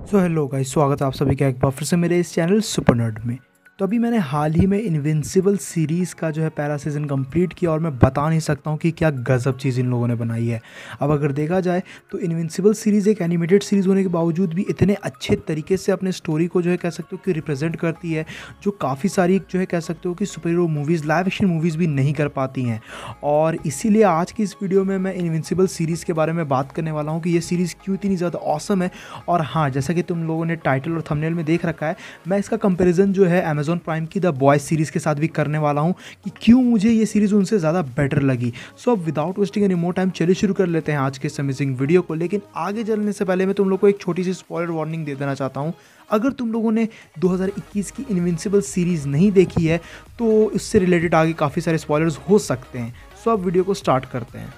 So hello guys, स्वागत है आप सभी का एक बार फिर से मेरे इस चैनल सुपर नर्ड में। तो अभी मैंने हाल ही में इनविंसिबल सीरीज़ का जो है पहला सीज़न कंप्लीट किया और मैं बता नहीं सकता हूँ कि क्या गज़ब चीज़ इन लोगों ने बनाई है। अब अगर देखा जाए तो इनविंसिबल सीरीज़ एक एनिमेटेड सीरीज़ होने के बावजूद भी इतने अच्छे तरीके से अपने स्टोरी को जो है कह सकते हो कि रिप्रेजेंट करती है, जो काफ़ी सारी जो है कह सकते हो कि super hero movies, live action movies भी नहीं कर पाती हैं। और इसीलिए आज की इस वीडियो में मैं इनविंसिबल सीरीज़ के बारे में बात करने वाला हूँ कि ये सीरीज़ क्यों इतनी ज़्यादा ऑसम है। और हाँ, जैसा कि तुम लोगों ने टाइटल और थंबनेल में देख रखा है, मैं इसका कंपैरिजन जो है अमेज़न प्राइम की द बॉयज़ सीरीज़ के साथ भी करने वाला हूँ कि क्यों मुझे ये सीरीज़ उनसे ज़्यादा बेटर लगी। सो अब without wasting any more time चलिए शुरू कर लेते हैं आज के इस अमेजिंग वीडियो को। लेकिन आगे चलने से पहले मैं तुम लोग को एक छोटी सी स्पॉइलर वार्निंग दे देना चाहता हूँ। अगर तुम लोगों ने 2021 की इनविंसिबल सीरीज़ नहीं देखी है तो इससे रिलेटेड आगे काफ़ी सारे स्पॉयलर्स हो सकते हैं। सो अब वीडियो को स्टार्ट करते हैं।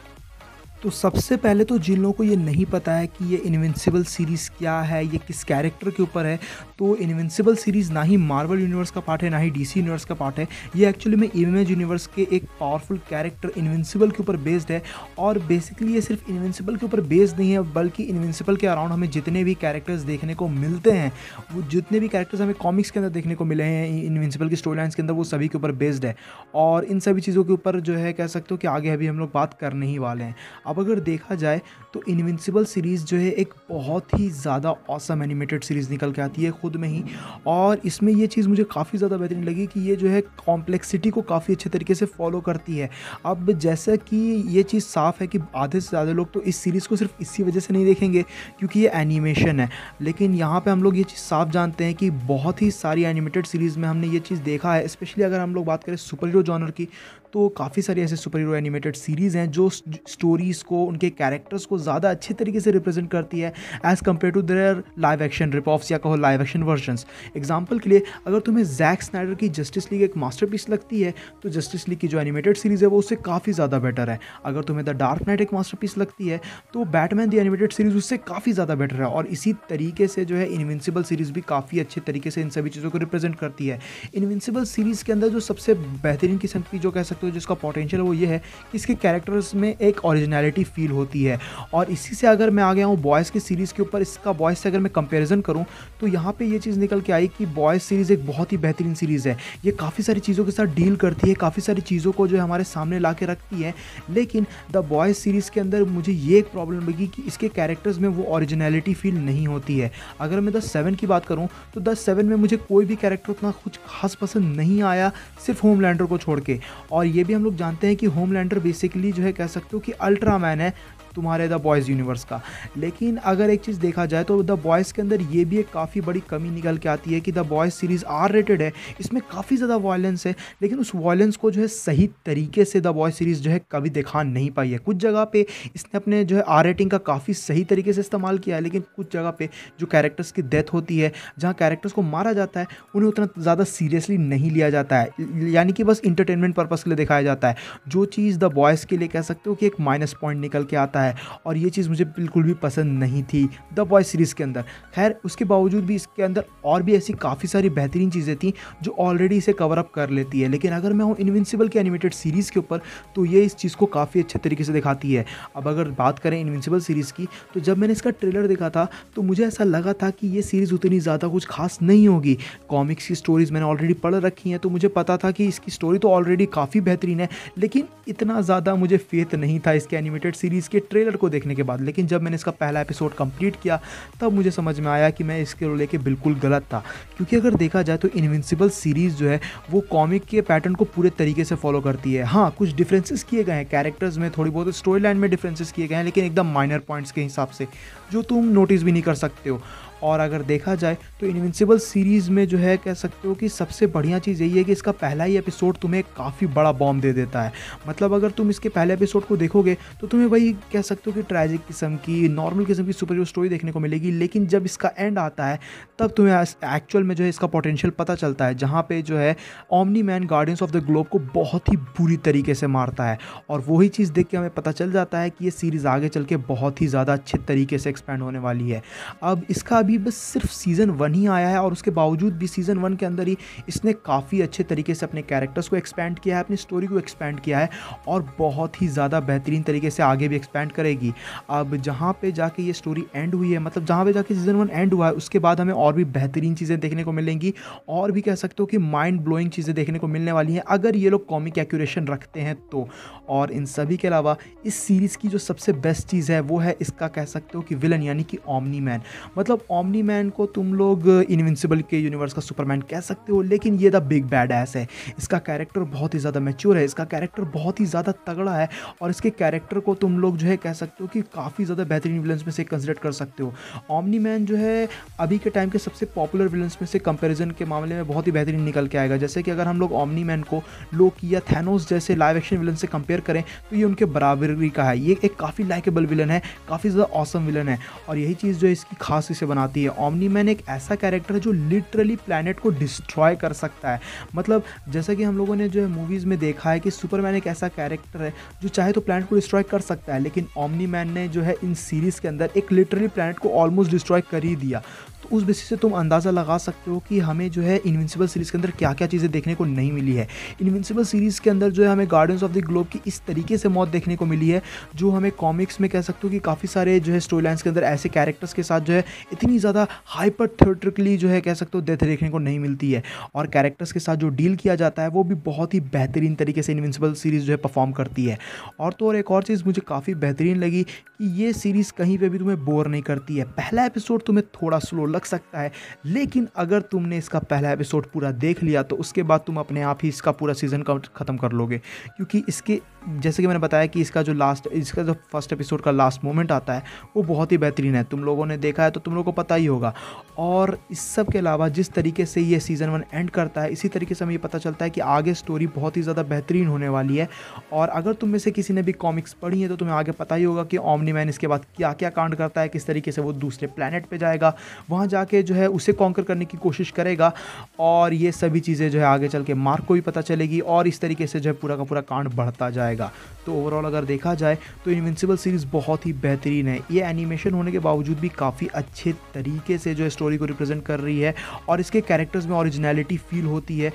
तो सबसे पहले तो जिन लोगों को ये नहीं पता है कि ये इनविंसिबल सीरीज़ क्या है, ये किस कैरेक्टर के ऊपर है, तो इनविंसिबल सीरीज़ ना ही मार्वल यूनिवर्स का पार्ट है ना ही डीसी यूनिवर्स का पार्ट है। ये एक्चुअली में इमेज यूनिवर्स के एक पावरफुल कैरेक्टर इनविंसिबल के ऊपर बेस्ड है। और बेसिकली ये सिर्फ इनविंसिबल के ऊपर बेस्ड नहीं है, बल्कि इनविंसिबल के अराउंड हमें जितने भी कैरेक्टर्स देखने को मिलते हैं, वो जितने भी कैरेक्टर्स हमें कॉमिक्स के अंदर देखने को मिले हैं इनविंसिबल की स्टोरी लाइन्स के अंदर, वो सभी के ऊपर बेस्ड है। और इन सभी चीज़ों के ऊपर जो है कह सकते हो कि आगे अभी हम लोग बात करने ही वाले हैं। अब अगर देखा जाए तो इनविंसिबल सीरीज़ जो है एक बहुत ही ज़्यादा ऑसम एनिमेटेड सीरीज़ निकल के आती है खुद में ही। और इसमें ये चीज़ मुझे काफ़ी ज़्यादा बेहतरीन लगी कि ये जो है कॉम्प्लेक्सिटी को काफ़ी अच्छे तरीके से फॉलो करती है। अब जैसा कि ये चीज़ साफ़ है कि आधे से ज़्यादा लोग तो इस सीरीज़ को सिर्फ इसी वजह से नहीं देखेंगे क्योंकि ये एनिमेशन है, लेकिन यहाँ पे हम लोग ये चीज़ साफ जानते हैं कि बहुत ही सारी एनिमेटेड सीरीज़ में हमने ये चीज़ देखा है। स्पेशली अगर हम लोग बात करें सुपर हीरो जॉनर की, तो काफ़ी सारी ऐसे सुपर हीरो एनिमेटेड सीरीज़ हैं जो स्टोरीज़ को, उनके कैरेक्टर्स को ज़्यादा अच्छे तरीके से रिप्रेजेंट करती है as compare to their live action rip offs या कहो लाइव एक्शन वर्जन्स। एग्जाम्पल के लिए अगर तुम्हें जैक स्नाइडर की जस्टिस लीग एक मास्टरपीस लगती है तो जस्टिस लीग की जो एनिमेटेड सीरीज़ है वो उससे काफ़ी ज़्यादा बेटर है। अगर तुम्हें द डार्क नाइट एक मास्टरपीस लगती है तो बैटमैन द एनिमेटेड सीरीज़ उससे काफ़ी ज़्यादा बेटर है। और इसी तरीके से जो है इनविंसिबल सीरीज़ भी काफ़ी अच्छे तरीके से इन सभी चीज़ों को रिप्रेजेंट करती है। इनविंसिबल सीरीज़ के अंदर जो सबसे बेहतरीन किस्म की जो कह सकते हो जिसका पोटेंशियल है वो ये है कि इसके कैरेक्टर्स में एक ओरिजिनलिटी फील होती है। और इसी से अगर मैं आ गया हूँ बॉयज़ की सीरीज़ के ऊपर, इसका बॉयज़ से अगर मैं कंपैरिजन करूँ तो यहाँ पे ये चीज़ निकल के आई कि बॉयज़ सीरीज़ एक बहुत ही बेहतरीन सीरीज़ है। ये काफ़ी सारी चीज़ों के साथ डील करती है, काफ़ी सारी चीज़ों को जो है हमारे सामने ला के रखती है। लेकिन द बॉयज़ सीरीज़ के अंदर मुझे ये एक प्रॉब्लम लगी कि इसके कैरेक्टर्स में वो ओरिजिनलिटी फील नहीं होती है। अगर मैं द 7 की बात करूँ तो द 7 में मुझे कोई भी कैरेक्टर उतना कुछ खास पसंद नहीं आया, सिर्फ होमलैंडर को छोड़ के। और ये भी हम लोग जानते हैं कि होमलैंडर बेसिकली जो है कह सकते हो कि अल्ट्रामैन है तुम्हारे द बॉयज़ यूनिवर्स का। लेकिन अगर एक चीज़ देखा जाए तो द बॉयज़ के अंदर ये भी एक काफ़ी बड़ी कमी निकल के आती है कि the boys series are rated है, इसमें काफ़ी ज़्यादा वायलेंस है, लेकिन उस वायलेंस को जो है सही तरीके से द बॉयज़ सीरीज़ जो है कभी दिखा नहीं पाई है। कुछ जगह पे इसने अपने जो है आर रेटिंग का काफ़ी सही तरीके से इस्तेमाल किया है, लेकिन कुछ जगह पे जो कैरेक्टर्स की डेथ होती है, जहाँ कैरेक्टर्स को मारा जाता है, उन्हें उतना ज़्यादा सीरियसली नहीं लिया जाता है, यानी कि बस इंटरटेनमेंट पर्पज़ के लिए दिखाया जाता है, जो चीज़ द बॉयज़ के लिए कह सकते हो कि एक माइनस पॉइंट निकल के आता है। और ये चीज़ मुझे बिल्कुल भी पसंद नहीं थी द बॉयज़ सीरीज़ के अंदर। खैर उसके बावजूद भी इसके अंदर और भी ऐसी काफ़ी सारी बेहतरीन चीज़ें थी जो ऑलरेडी इसे कवर अप कर लेती है। लेकिन अगर मैं हूँ इनविंसिबल के एनिमेटेड सीरीज़ के ऊपर तो ये इस चीज़ को काफ़ी अच्छे तरीके से दिखाती है। अब अगर बात करें इनविंसिबल सीरीज़ की, तो जब मैंने इसका ट्रेलर देखा था तो मुझे ऐसा लगा था कि ये सीरीज़ उतनी ज़्यादा कुछ खास नहीं होगी। कॉमिक्स की स्टोरीज़ मैंने ऑलरेडी पढ़ रखी हैं तो मुझे पता था कि इसकी स्टोरी तो ऑलरेडी काफ़ी बेहतरीन है, लेकिन इतना ज़्यादा मुझे फेथ नहीं था इसके एनिमेटेड सीरीज़ के ट्रेलर को देखने के बाद। लेकिन जब मैंने इसका पहला एपिसोड कंप्लीट किया तब मुझे समझ में आया कि मैं इसके लेके बिल्कुल गलत था। क्योंकि अगर देखा जाए तो इनविंसिबल सीरीज़ जो है वो कॉमिक के पैटर्न को पूरे तरीके से फॉलो करती है। हाँ, कुछ डिफरेंसेस किए गए हैं कैरेक्टर्स में, थोड़ी बहुत स्टोरी लाइन में डिफरेंसेस किए गए हैं, लेकिन एकदम माइनर पॉइंट्स के हिसाब से जो तुम नोटिस भी नहीं कर सकते हो। और अगर देखा जाए तो इनविंसिबल सीरीज़ में जो है कह सकते हो कि सबसे बढ़िया चीज़ यही है कि इसका पहला ही एपिसोड तुम्हें काफ़ी बड़ा बॉम्ब दे देता है। मतलब अगर तुम इसके पहले एपिसोड को देखोगे तो तुम्हें वही कह सकते हो कि ट्रैजिक किस्म की, नॉर्मल किस्म की सुपर हीरो स्टोरी देखने को मिलेगी। लेकिन जब इसका एंड आता है तब तुम्हें एक्चुअल में जो है इसका पोटेंशियल पता चलता है, जहाँ पे जो है omni man guardians of the globe को बहुत ही बुरी तरीके से मारता है। और वही चीज़ देख के हमें पता चल जाता है कि ये सीरीज़ आगे चल के बहुत ही ज़्यादा अच्छे तरीके से एक्सपैंड होने वाली है। अब इसका अभी बस सिर्फ सीज़न 1 ही आया है और उसके बावजूद भी सीज़न 1 के अंदर ही इसने काफ़ी अच्छे तरीके से अपने कैरेक्टर्स को एक्सपैंड किया है, अपनी स्टोरी को एक्सपैंड किया है और बहुत ही ज़्यादा बेहतरीन तरीके से आगे भी एक्सपैंड करेगी। अब जहाँ पे जाके ये स्टोरी एंड हुई है, मतलब जहाँ पे जाके सीज़न 1 एंड हुआ है, उसके बाद हमें और भी बेहतरीन चीज़ें देखने को मिलेंगी और भी कह सकते हो कि माइंड ब्लोइंग चीज़ें देखने को मिलने वाली हैं अगर ये लोग कॉमिक एक्यूरेशन रखते हैं तो। और इन सभी के अलावा इस सीरीज़ की जो सबसे बेस्ट चीज़ है वो है इसका कह सकते हो कि विलन, यानी कि ओमनी मैन। मतलब ओमनी मैन को तुम लोग इनविंसिबल के यूनिवर्स का सुपरमैन कह सकते हो, लेकिन ये द बिग बैड एस है। इसका कैरेक्टर बहुत ही ज़्यादा मैच्योर है, इसका कैरेक्टर बहुत ही ज़्यादा तगड़ा है और इसके कैरेक्टर को तुम लोग जो है कह सकते हो कि काफ़ी ज़्यादा बेहतरीन विलन्स में से कंसिडर कर सकते हो। ओमनी मैन जो है अभी के टाइम के सबसे पॉपुलर विलन्स में से कंपैरिजन के मामले में बहुत ही बेहतरीन निकल के आएगा। जैसे कि अगर हम लोग ओमनी मैन को लोकी या थैनोस जैसे लाइव एक्शन विलन से कंपेयर करें तो ये उनके बराबरी का है। ये एक काफ़ी लाइकेबल विलन है, काफ़ी ज़्यादा ऑसम विलन है और यही चीज़ जो इसकी खास इसे बनाती है। ओमनी मैन एक ऐसा कैरेक्टर है जो लिटरली प्लैनेट को डिस्ट्रॉय कर सकता है। मतलब जैसा कि हम लोगों ने जो है मूवीज़ में देखा है कि सुपरमैन एक ऐसा कैरेक्टर है जो चाहे तो प्लैनेट को डिस्ट्रॉय कर सकता है, लेकिन ओमनी मैन ने जो है इन सीरीज़ के अंदर एक लिटरली प्लैनेट को ऑलमोस्ट डिस्ट्रॉय कर ही दिया। तो उस बेसिस से तुम अंदाज़ा लगा सकते हो कि हमें जो है इनविंसिबल सीरीज़ के अंदर क्या क्या चीज़ें देखने को नहीं मिली है। इनविंसिबल सीरीज़ के अंदर जो है हमें गार्डियंस ऑफ द ग्लोब की इस तरीके से मौत देखने को मिली है जो हमें कॉमिक्स में कह सकते हो कि काफ़ी सारे जो है स्टोरी लाइन्स के अंदर ऐसे कैरेक्टर्स के साथ जो है इतनी ज़्यादा हाइपरथेट्रिकली जो है कह सकते हो डेथ देखने को नहीं मिलती है। और कैरेक्टर्स के साथ जो डील किया जाता है वो भी बहुत ही बेहतरीन तरीके से इनविंसिबल सीरीज़ जो है परफॉर्म करती है। और तो और एक और चीज़ मुझे काफ़ी बेहतरीन लगी कि ये सीरीज़ कहीं पर भी तुम्हें बोर नहीं करती है। पहला एपिसोड तुम्हें थोड़ा स्लो लग सकता है, लेकिन अगर तुमने इसका पहला एपिसोड पूरा देख लिया तो उसके बाद तुम अपने आप ही इसका पूरा सीज़न ख़त्म कर लोगे। क्योंकि इसके जैसे कि मैंने बताया कि इसका जो फर्स्ट एपिसोड का लास्ट मोमेंट आता है वो बहुत ही बेहतरीन है। तुम लोगों ने देखा है तो तुम लोगों को पता ही होगा। और इस सब के अलावा जिस तरीके से ये सीज़न 1 एंड करता है, इसी तरीके से हमें ये पता चलता है कि आगे स्टोरी बहुत ही ज़्यादा बेहतरीन होने वाली है। और अगर तुम में से किसी ने भी कॉमिक्स पढ़ी है तो तुम्हें आगे पता ही होगा कि ओमनी मैन इसके बाद क्या क्या कांड करता है, किस तरीके से वो दूसरे प्लैनेट पर जाएगा, वहाँ जाके जो है उसे कॉन्कर करने की कोशिश करेगा और ये सभी चीज़ें जो है आगे चल के मार्क को भी पता चलेगी और इस तरीके से जो है पूरा का पूरा कांड बढ़ता जाएगा। तो ओवरऑल अगर देखा जाए तो इनविंसिबल सीरीज़ बहुत ही बेहतरीन है। ये एनिमेशन होने के बावजूद भी काफ़ी अच्छे तरीके से जो है स्टोरी को रिप्रेजेंट कर रही है और इसके कैरेक्टर्स में ओरिजिनलिटी फील होती है।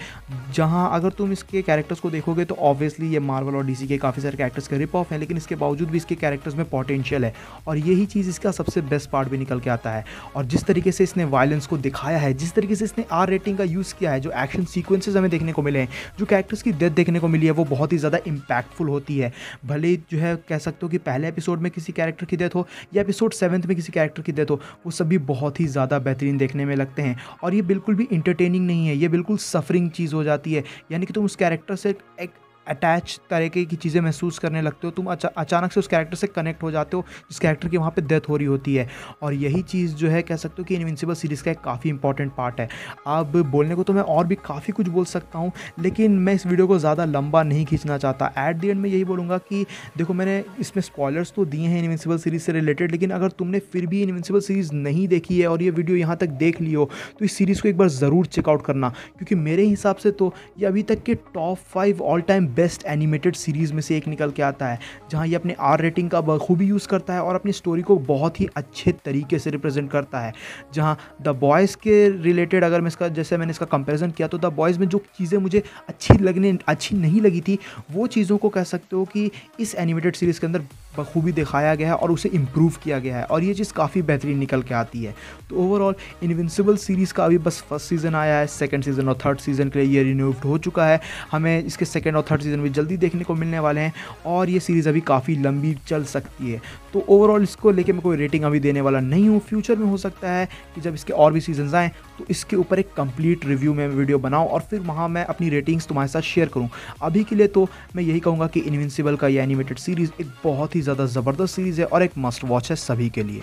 जहाँ अगर तुम इसके कैरेक्टर्स को देखोगे तो ऑब्वियसली ये मार्वल और डीसी के काफ़ी सारे कैरेक्टर्स के रिप ऑफ हैं, लेकिन इसके बावजूद भी इसके कैरेक्टर्स में पोटेंशियल है और यही चीज़ इसका सबसे बेस्ट पार्ट भी निकल के आता है। और जिस तरीके से इसने वायलेंस को दिखाया है, जिस तरीके से इसने आर रेटिंग का यूज़ किया है, जो एक्शन सीक्वेंसेस हमें देखने को मिले हैं, जो कैरेक्टर्स की डेथ देखने को मिली है, वो बहुत ही ज़्यादा इंपैक्टफुल होती है। भले जो है कह सकते हो कि पहले एपिसोड में किसी कैरेक्टर की डेथ हो या एपिसोड 7 में किसी कैरेक्टर की डेथ हो, वो सभी बहुत ही ज़्यादा बेहतरीन देखने में लगते हैं और ये बिल्कुल भी इंटरटेनिंग नहीं है, ये बिल्कुल सफरिंग चीज़ हो जाती है। यानी कि तुम उस कैरेक्टर से एक अटैच तरीके की चीज़ें महसूस करने लगते हो, तुम अचानक से उस कैरेक्टर से कनेक्ट हो जाते हो जिस कैरेक्टर की वहाँ पे डेथ हो रही होती है। और यही चीज़ जो है कह सकते हो कि इनविंसिबल सीरीज़ का एक काफ़ी इंपॉर्टेंट पार्ट है। अब बोलने को तो मैं और भी काफ़ी कुछ बोल सकता हूँ, लेकिन मैं इस वीडियो को ज़्यादा लंबा नहीं खींचना चाहता। एट द एंड में यही बोलूँगा कि देखो, मैंने इसमें स्पॉयलर्स तो दिए हैं इनविंसिबल सीरीज़ से रिलेटेड, लेकिन अगर तुमने फिर भी इनविंसिबल सीरीज़ नहीं देखी है और ये वीडियो यहाँ तक देख ली हो तो इस सीरीज़ को एक बार ज़रूर चेकआउट करना, क्योंकि मेरे हिसाब से तो ये अभी तक के top 5 all time best animated series में से एक निकल के आता है, जहां ये अपने आर रेटिंग का बखूबी यूज़ करता है और अपनी स्टोरी को बहुत ही अच्छे तरीके से रिप्रेजेंट करता है। जहां द बॉयज़ के रिलेटेड अगर मैं मैंने इसका कंपैरिजन किया तो द बॉयज़ में जो चीज़ें मुझे अच्छी नहीं लगी थी, वो चीज़ों को कह सकते हो कि इस एनिमेटेड सीरीज़ के अंदर बखूबी दिखाया गया है और उसे इम्प्रूव किया गया है और ये चीज़ काफ़ी बेहतरीन निकल के आती है। तो ओवरऑल इनविंसिबल सीरीज़ का अभी बस फर्स्ट सीज़न आया है, सेकंड सीज़न और थर्ड सीज़न के लिए ये रिन्यूड हो चुका है। हमें इसके सेकंड और थर्ड सीज़न भी जल्दी देखने को मिलने वाले हैं और ये सीरीज़ अभी काफ़ी लंबी चल सकती है। तो ओवरऑल इसको लेके मैं कोई रेटिंग अभी देने वाला नहीं हूँ। फ्यूचर में हो सकता है कि जब इसके और भी सीजन्स आएँ तो इसके ऊपर एक कंप्लीट रिव्यू में वीडियो बनाऊँ और फिर वहाँ मैं अपनी रेटिंग्स तुम्हारे साथ शेयर करूँ। अभी के लिए तो मैं यही कहूँगा कि इनविंसिबल का ये एनिमेटेड सीरीज़ एक बहुत ही ज़्यादा ज़बरदस्त सीरीज़ है और एक मस्ट वॉच है सभी के लिए।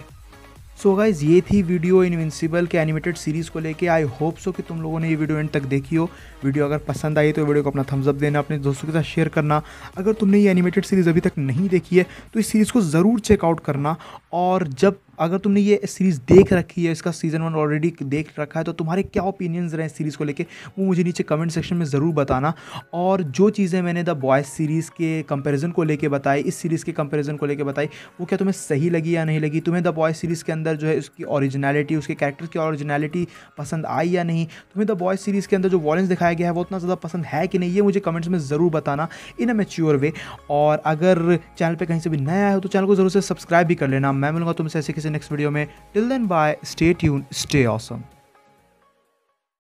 सो गाइज़, ये थी वीडियो इनविंसिबल के एनिमेटेड सीरीज़ को लेके। आई होप सो कि तुम लोगों ने ये वीडियो एंड तक देखी हो। वीडियो अगर पसंद आई तो वीडियो को अपना थम्स अप देना, अपने दोस्तों के साथ शेयर करना। अगर तुमने ये एनिमेटेड सीरीज़ अभी तक नहीं देखी है तो इस सीरीज़ को ज़रूर चेकआउट करना और जब अगर तुमने ये सीरीज़ देख रखी है, इसका सीज़न 1 ऑलरेडी देख रखा है, तो तुम्हारे क्या ओपिनियंस रहे इस सीरीज़ को लेके वो मुझे नीचे कमेंट सेक्शन में ज़रूर बताना। और जो चीज़ें मैंने द बॉयज़ सीरीज़ के कंपैरिज़न को लेके बताई, इस सीरीज़ के कंपैरिज़न को लेके बताई, वो क्या तुम्हें सही लगी या नहीं लगी? तुम्हें द बॉयज़ सीरीज़ के अंदर जो है उसकी ओरिजिनैलिटी, उसके कैरेक्टर की ओरिजिनैलिटी पसंद आई या नहीं? तुम्हें द बॉयज़ सीरीज़ के अंदर जो वॉयलेंस दिखाया गया है वो उतना ज़्यादा पसंद है कि नहीं? ये मुझे कमेंट्स में ज़रूर बताना इन अ मैच्योर वे। और अगर चैनल पे कहीं से भी नया आए हो तो चैनल को ज़रूर से सब्सक्राइब भी कर लेना। मैं मिलूँगा तुमसे ऐसे किसी नेक्स्ट वीडियो में। Till then bye, stay tune, stay awesome.